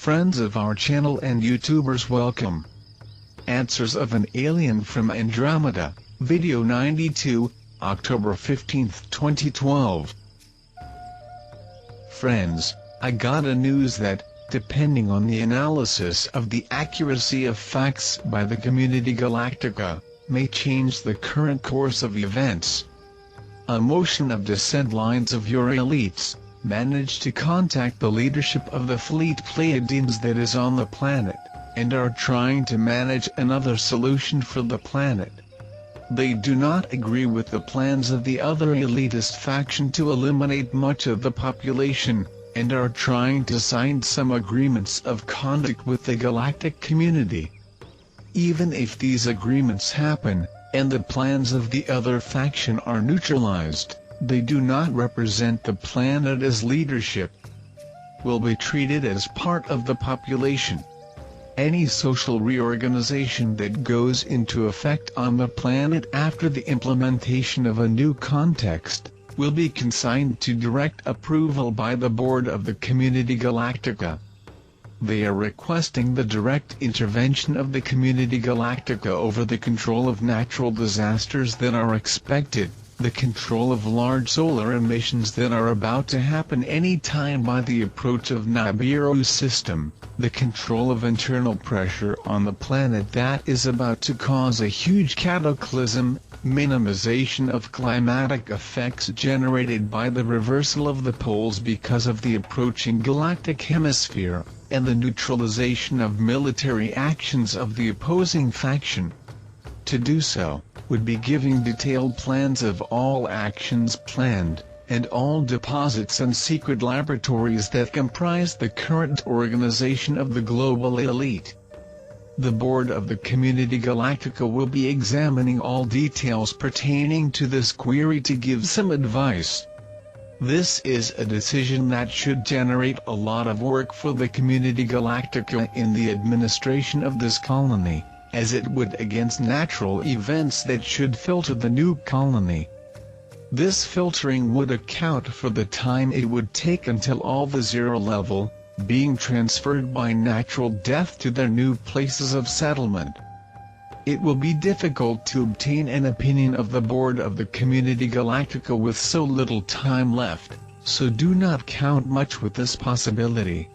Friends of our channel and YouTubers, welcome. Answers of an Alien from Andromeda, Video 92, October 15, 2012. Friends, I got a news that, depending on the analysis of the accuracy of facts by the community Galactica, may change the current course of events. A motion of descent lines of your elites managed to contact the leadership of the fleet Pleiadians that is on the planet, and are trying to manage another solution for the planet. They do not agree with the plans of the other elitist faction to eliminate much of the population, and are trying to sign some agreements of conduct with the galactic community. Even if these agreements happen, and the plans of the other faction are neutralized, they do not represent the planet as leadership. Will be treated as part of the population. Any social reorganization that goes into effect on the planet after the implementation of a new context, will be consigned to direct approval by the board of the Community Galactica. They are requesting the direct intervention of the Community Galactica over the control of natural disasters that are expected, the control of large solar emissions that are about to happen any time by the approach of Nibiru's system, the control of internal pressure on the planet that is about to cause a huge cataclysm, minimization of climatic effects generated by the reversal of the poles because of the approaching galactic hemisphere, and the neutralization of military actions of the opposing faction. To do so, would be giving detailed plans of all actions planned, and all deposits and secret laboratories that comprise the current organization of the global elite. The board of the Community Galactica will be examining all details pertaining to this query to give some advice. This is a decision that should generate a lot of work for the Community Galactica in the administration of this colony, as it would against natural events that should filter the new colony. This filtering would account for the time it would take until all the zero level, being transferred by natural death to their new places of settlement. It will be difficult to obtain an opinion of the board of the Community Galactica with so little time left, so do not count much with this possibility.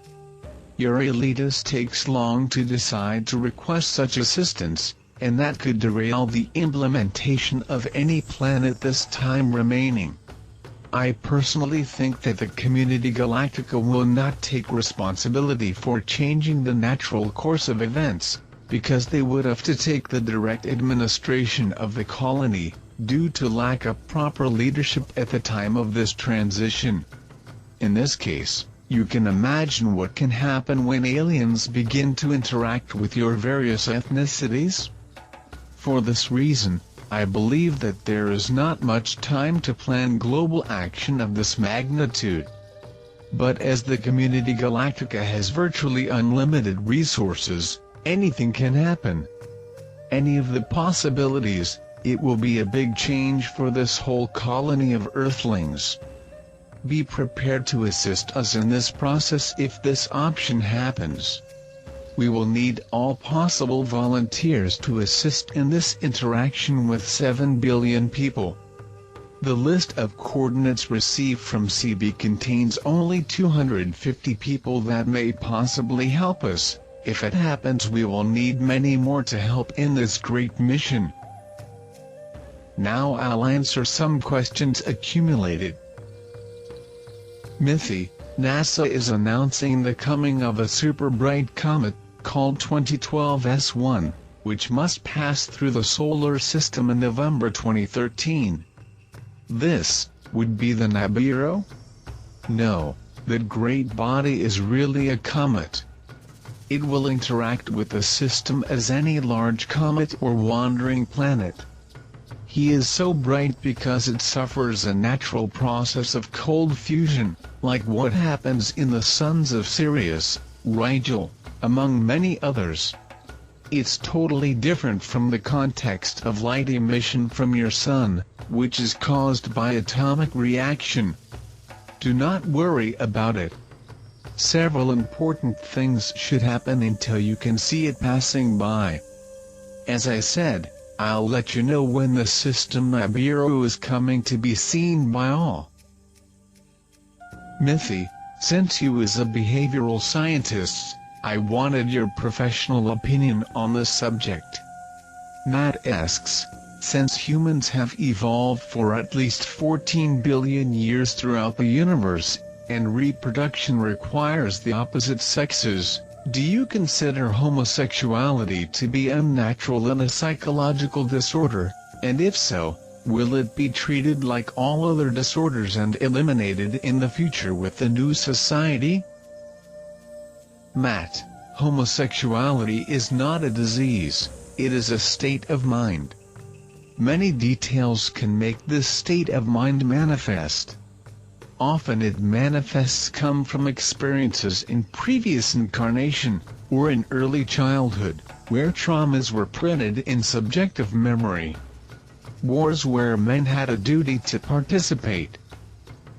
Your elitist takes long to decide to request such assistance, and that could derail the implementation of any plan at this time remaining. I personally think that the Community Galactica will not take responsibility for changing the natural course of events, because they would have to take the direct administration of the colony, due to lack of proper leadership at the time of this transition. In this case, you can imagine what can happen when aliens begin to interact with your various ethnicities? For this reason, I believe that there is not much time to plan global action of this magnitude. But as the Community Galactica has virtually unlimited resources, anything can happen. Any of the possibilities, it will be a big change for this whole colony of Earthlings. Be prepared to assist us in this process if this option happens. We will need all possible volunteers to assist in this interaction with 7 billion people. The list of coordinates received from CB contains only 250 people that may possibly help us. If it happens, we will need many more to help in this great mission. Now I'll answer some questions accumulated. Mythi, NASA is announcing the coming of a super bright comet, called 2012 S1, which must pass through the solar system in November 2013. This would be the Nibiru? No, that great body is really a comet. It will interact with the system as any large comet or wandering planet. He is so bright because it suffers a natural process of cold fusion, like what happens in the suns of Sirius, Rigel, among many others. It's totally different from the context of light emission from your sun, which is caused by atomic reaction. Do not worry about it. Several important things should happen until you can see it passing by. As I said, I'll let you know when the system Nibiru is coming to be seen by all. Mythi, since you as a behavioral scientist, I wanted your professional opinion on this subject. Matt asks, since humans have evolved for at least 14 billion years throughout the universe, and reproduction requires the opposite sexes, do you consider homosexuality to be unnatural and a psychological disorder, and if so, will it be treated like all other disorders and eliminated in the future with the new society? Matt, homosexuality is not a disease, it is a state of mind. Many details can make this state of mind manifest. Often it manifests come from experiences in previous incarnation, or in early childhood, where traumas were printed in subjective memory. Wars where men had a duty to participate.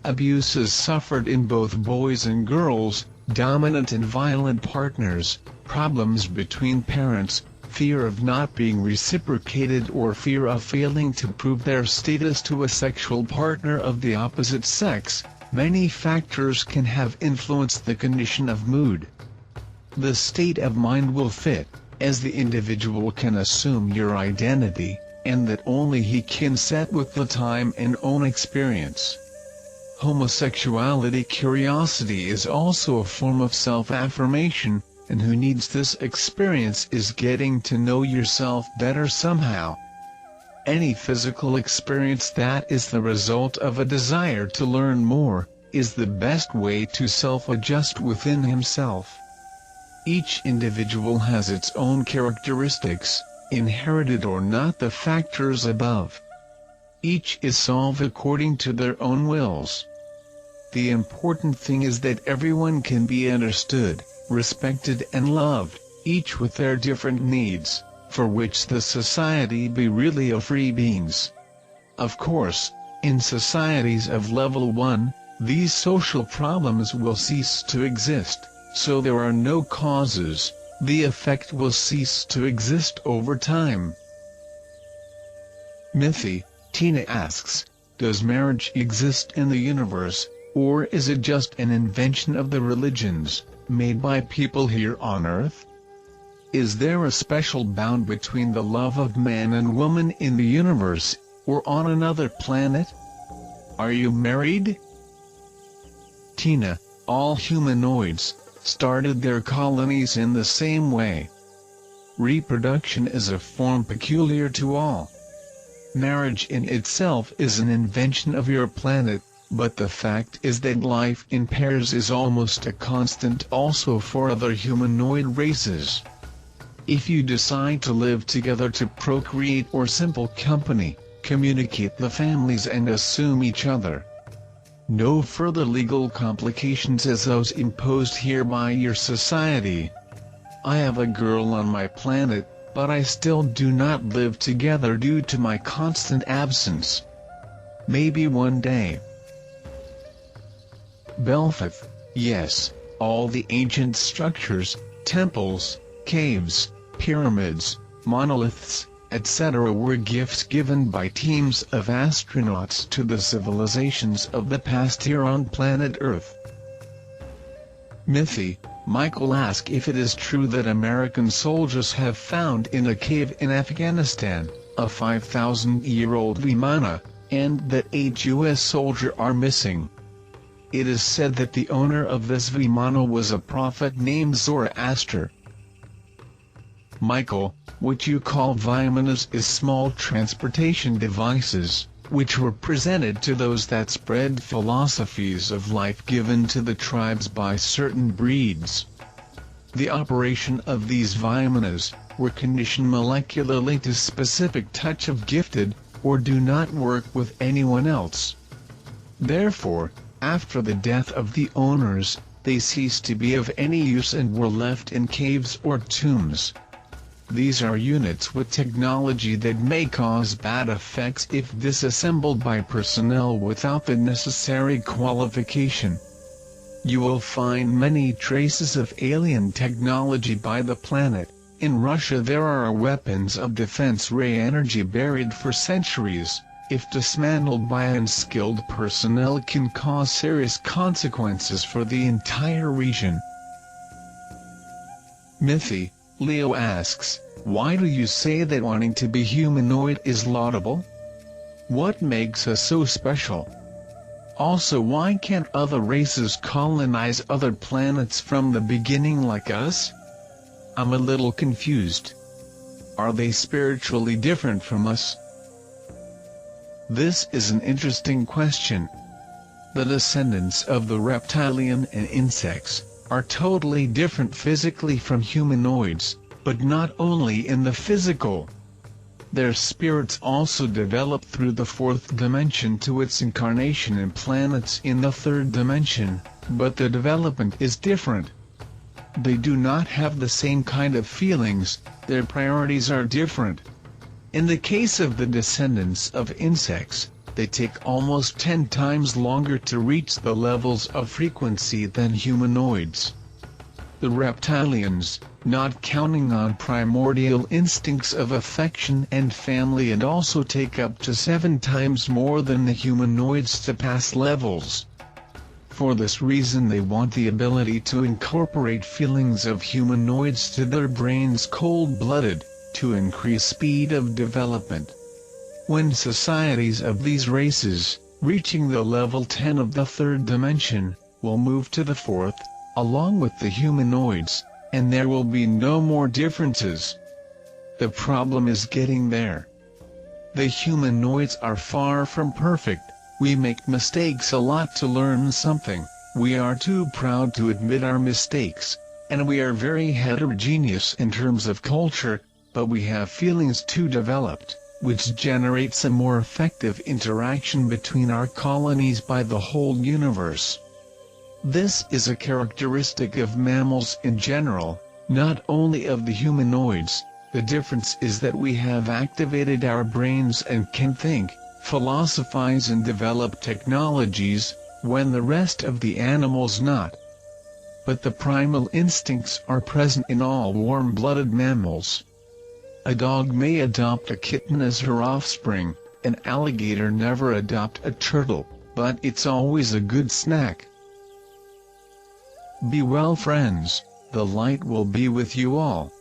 Abuses suffered in both boys and girls, dominant and violent partners, problems between parents, fear of not being reciprocated or fear of failing to prove their status to a sexual partner of the opposite sex. Many factors can have influenced the condition of mood. The state of mind will fit, as the individual can assume your identity, and that only he can set with the time and own experience. Homosexuality curiosity is also a form of self-affirmation, and who needs this experience is getting to know yourself better somehow. Any physical experience that is the result of a desire to learn more, is the best way to self-adjust within himself. Each individual has its own characteristics, inherited or not the factors above. Each is solved according to their own wills. The important thing is that everyone can be understood, respected and loved, each with their different needs, for which the society be really a free beings. Of course, in societies of level 1, these social problems will cease to exist, so there are no causes, the effect will cease to exist over time. Mythi, Tina asks, does marriage exist in the universe, or is it just an invention of the religions, made by people here on Earth? Is there a special bond between the love of man and woman in the universe, or on another planet? Are you married? Tina, all humanoids started their colonies in the same way. Reproduction is a form peculiar to all. Marriage in itself is an invention of your planet, but the fact is that life in pairs is almost a constant also for other humanoid races. If you decide to live together to procreate or simple company, communicate the families and assume each other. No further legal complications as those imposed here by your society. I have a girl on my planet, but I still do not live together due to my constant absence. Maybe one day. Belfast, yes, all the ancient structures, temples, caves, pyramids, monoliths, etc. were gifts given by teams of astronauts to the civilizations of the past here on planet Earth. Mythi, Michael asks if it is true that American soldiers have found in a cave in Afghanistan, a 5,000-year-old Vimana, and that 8 U.S. soldiers are missing. It is said that the owner of this Vimana was a prophet named Zoroaster. Michael, what you call Vimanas is small transportation devices, which were presented to those that spread philosophies of life given to the tribes by certain breeds. The operation of these Vimanas were conditioned molecularly to specific touch of gifted, or do not work with anyone else. Therefore, after the death of the owners, they ceased to be of any use and were left in caves or tombs. These are units with technology that may cause bad effects if disassembled by personnel without the necessary qualification. You will find many traces of alien technology by the planet. In Russia there are weapons of defense ray energy buried for centuries. If dismantled by unskilled personnel, can cause serious consequences for the entire region. Mythi, Leo asks, why do you say that wanting to be humanoid is laudable? What makes us so special? Also, why can't other races colonize other planets from the beginning like us? I'm a little confused. Are they spiritually different from us? This is an interesting question. The descendants of the reptilian and insects are totally different physically from humanoids, but not only in the physical. Their spirits also develop through the fourth dimension to its incarnation in planets in the third dimension, but the development is different. They do not have the same kind of feelings, their priorities are different. In the case of the descendants of insects, they take almost 10 times longer to reach the levels of frequency than humanoids. The reptilians, not counting on primordial instincts of affection and family, and also take up to 7 times more than the humanoids to pass levels. For this reason they want the ability to incorporate feelings of humanoids to their brains cold-blooded, to increase speed of development. When societies of these races, reaching the level 10 of the third dimension, will move to the fourth, along with the humanoids, and there will be no more differences. The problem is getting there. The humanoids are far from perfect. We make mistakes a lot to learn something, we are too proud to admit our mistakes, and we are very heterogeneous in terms of culture, but we have feelings too developed, which generates a more effective interaction between our colonies by the whole universe. This is a characteristic of mammals in general, not only of the humanoids. The difference is that we have activated our brains and can think, philosophize and develop technologies, when the rest of the animals not. But the primal instincts are present in all warm-blooded mammals. A dog may adopt a kitten as her offspring, an alligator never adopt a turtle, but it's always a good snack. Be well, friends, the light will be with you all.